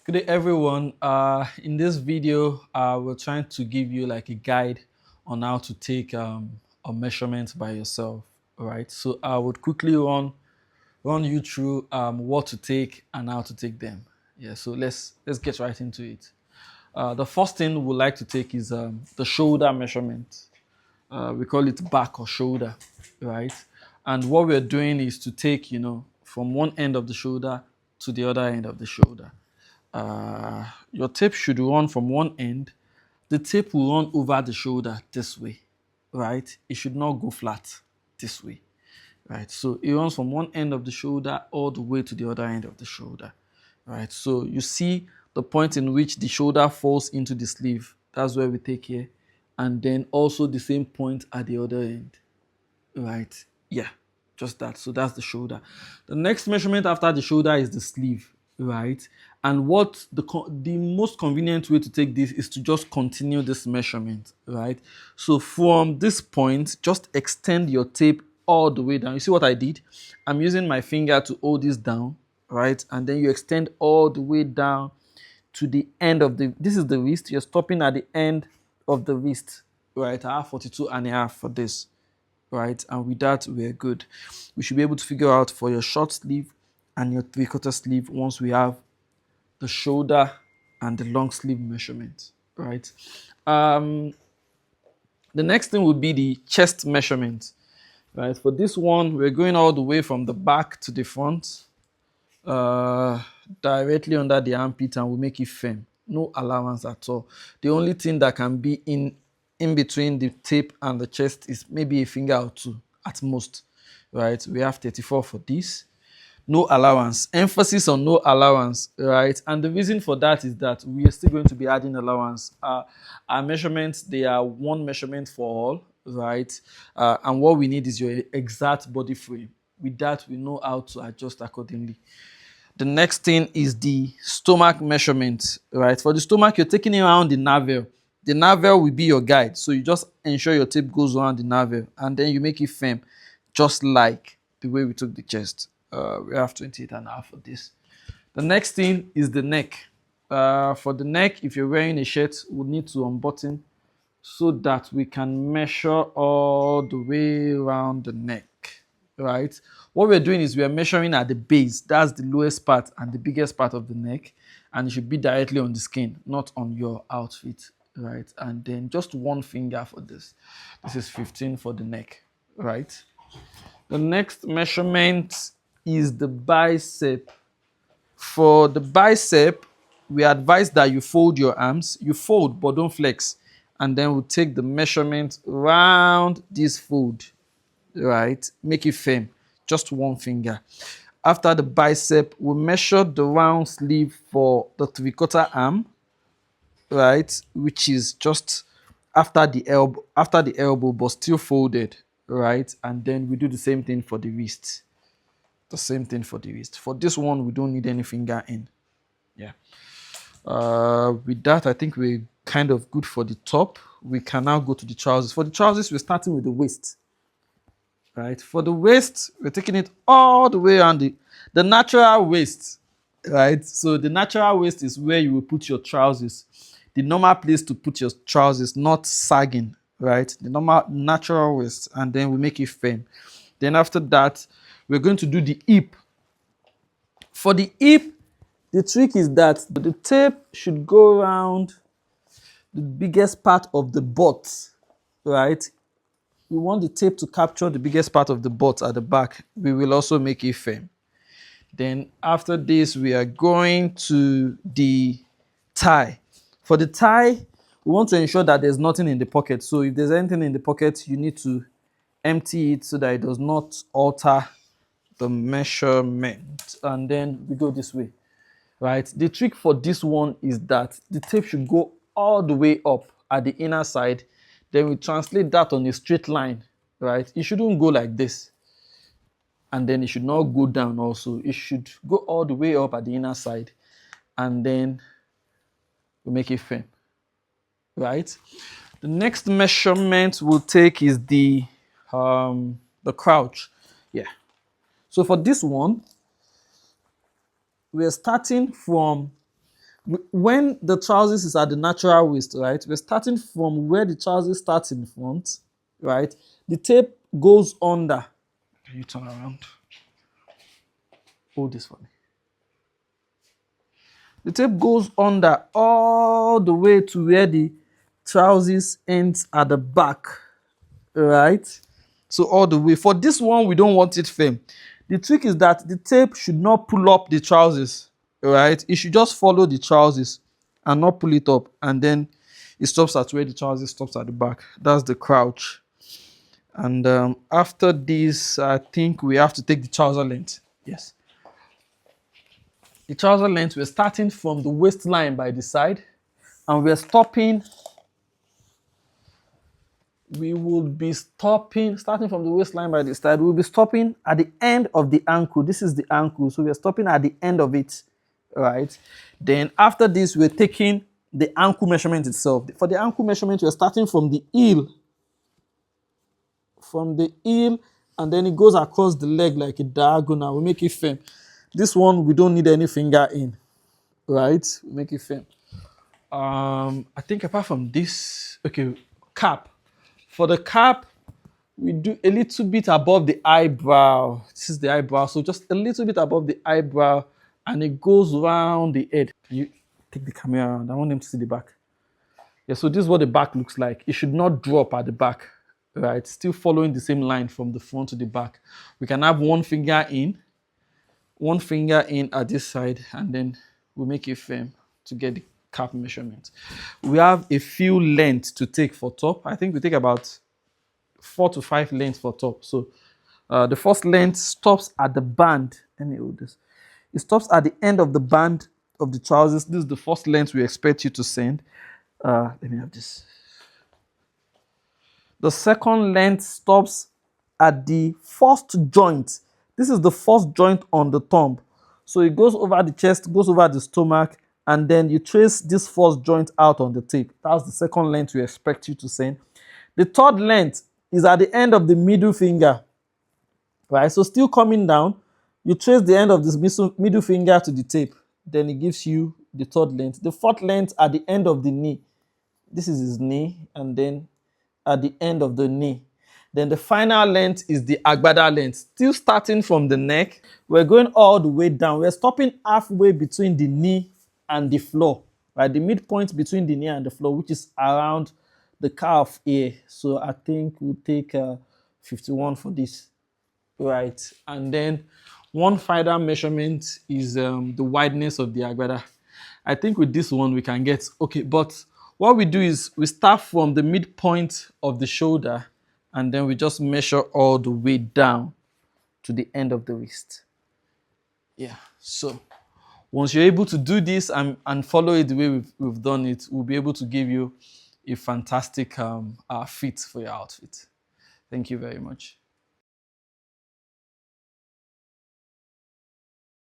Good day, everyone. In this video, we're trying to give you like a guide on how to take a measurement by yourself. All right. So I would quickly run you through what to take and how to take them. Yeah. So let's get right into it. The first thing we like to take is the shoulder measurement. We call it back or shoulder, right? And what we're doing is to take, from one end of the shoulder to the other end of the shoulder. Your tape should run from one end. The tape will run over the shoulder this way, right? It should not go flat this way, right? So it runs from one end of the shoulder all the way to the other end of the shoulder, right? So you see the point in which the shoulder falls into the sleeve. That's where we take here. And then also the same point at the other end, right? Yeah, just that. So that's the shoulder. The next measurement after the shoulder is the sleeve, right? And what the most convenient way to take this is to just continue this measurement, right? So from this point, just extend your tape all the way down. You see what I did? I'm using my finger to hold this down, right? And then you extend all the way down to the end of this is the wrist. You're stopping at the end of the wrist, right? I have 42 and a half for this, right? And with that, we're good. We should be able to figure out for your short sleeve and your three-quarter sleeve once we have the shoulder and the long sleeve measurement, right? The next thing would be the chest measurement, right? For this one, we're going all the way from the back to the front, uh, directly under the armpit, and we make it firm. No allowance at all. The only thing that can be in between the tape and the chest is maybe a finger or two at most, right? We have 34 for this. No allowance. Emphasis on no allowance, right? And the reason for that is that we are still going to be adding allowance. Our measurements, they are one measurement for all, right? And what we need is your exact body frame. With that, we know how to adjust accordingly. The next thing is the stomach measurement, right? For the stomach, you're taking it around the navel. The navel will be your guide. So you just ensure your tape goes around the navel and then you make it firm, just like the way we took the chest. We have 28 and a half for this. The next thing is the neck. For the neck, if you're wearing a shirt, we'll need to unbutton so that we can measure all the way around the neck, right? What we're doing is we are measuring at the base. That's the lowest part and the biggest part of the neck. And it should be directly on the skin, not on your outfit, right? And then just one finger for this. This is 15 for the neck, right? The next measurement is the bicep. For the bicep, we advise that you fold your arms. You fold, but don't flex. And then we'll take the measurement around this fold, right? Make it firm, just one finger. After the bicep, we measure the round sleeve for the three-quarter arm, right? Which is just after the elbow, but still folded, right? And then we do the same thing for the wrist. The same thing for the wrist. For this one, we don't need any finger in. Yeah. With that, I think we're kind of good for the top. We can now go to the trousers. For the trousers, we're starting with the waist. Right? For the waist, we're taking it all the way around the natural waist. Right? So the natural waist is where you will put your trousers. The normal place to put your trousers, not sagging. Right? The normal natural waist, and then we make it firm. Then after that, we're going to do the hip. For the hip, the trick is that the tape should go around the biggest part of the butt, right? We want the tape to capture the biggest part of the butt at the back. We will also make it firm. Then after this, we are going to the tie. For the tie, we want to ensure that there's nothing in the pocket. So if there's anything in the pocket, you need to empty it so that it does not alter the measurement. And then we go this way, right? The trick for this one is that the tape should go all the way up at the inner side. Then we translate that on a straight line, right? It shouldn't go like this. And then it should not go down also. It should go all the way up at the inner side. And then we make it firm, right? The next measurement we'll take is the crouch. Yeah. So for this one, we're starting from when the trousers is at the natural waist, right, we're starting from where the trousers starts in front, right? The tape goes under. Can you turn around? Hold this for me. The tape goes under all the way to where the trousers ends at the back, right? So all the way. For this one, we don't want it firm. The trick is that the tape should not pull up the trousers, right? It should just follow the trousers and not pull it up. And then it stops at where the trousers stops at the back. That's the crouch. And after this, I think we have to take the trouser length. Yes. The trouser length, we're starting from the waistline by the side. And we're stopping. We will be stopping, starting from the waistline by the side, we'll be stopping at the end of the ankle. This is the ankle, so we're stopping at the end of it, right? Then after this, we're taking the ankle measurement itself. For the ankle measurement, we're starting from the heel. From the heel, and then it goes across the leg like a diagonal. We make it firm. This one, we don't need any finger in, right? We make it firm. I think apart from this, okay, cap. For the cap, we do a little bit above the eyebrow. This is the eyebrow, so just a little bit above the eyebrow, and it goes around the head. Can you take the camera around? I want them to see the back. Yeah, so this is what the back looks like. It should not drop at the back, right? Still following the same line from the front to the back. We can have one finger in at this side, and then we make it firm to get the cap measurement. We have a few lengths to take for top. I think we take about 4 to 5 lengths for top. So the first length stops at the band. Let me hold this. It stops at the end of the band of the trousers. This is the first length we expect you to send. Let me have this. The second length stops at the first joint. This is the first joint on the thumb. So it goes over the chest, goes over the stomach, and then you trace this first joint out on the tape. That's the second length we expect you to send. The third length is at the end of the middle finger, right? So still coming down, you trace the end of this middle finger to the tape. Then it gives you the third length. The fourth length at the end of the knee. This is his knee, and then at the end of the knee. Then the final length is the agbada length. Still starting from the neck, we're going all the way down. We're stopping halfway between the knee and the floor, right? The midpoint between the knee and the floor, which is around the calf here. So I think we'll take 51 for this, right? And then one final measurement is the wideness of the agbada. I think with this one we can get, okay, but what we do is we start from the midpoint of the shoulder, and then we just measure all the way down to the end of the wrist. Yeah, so once you're able to do this and follow it the way we've done it, we'll be able to give you a fantastic fit for your outfit. Thank you very much.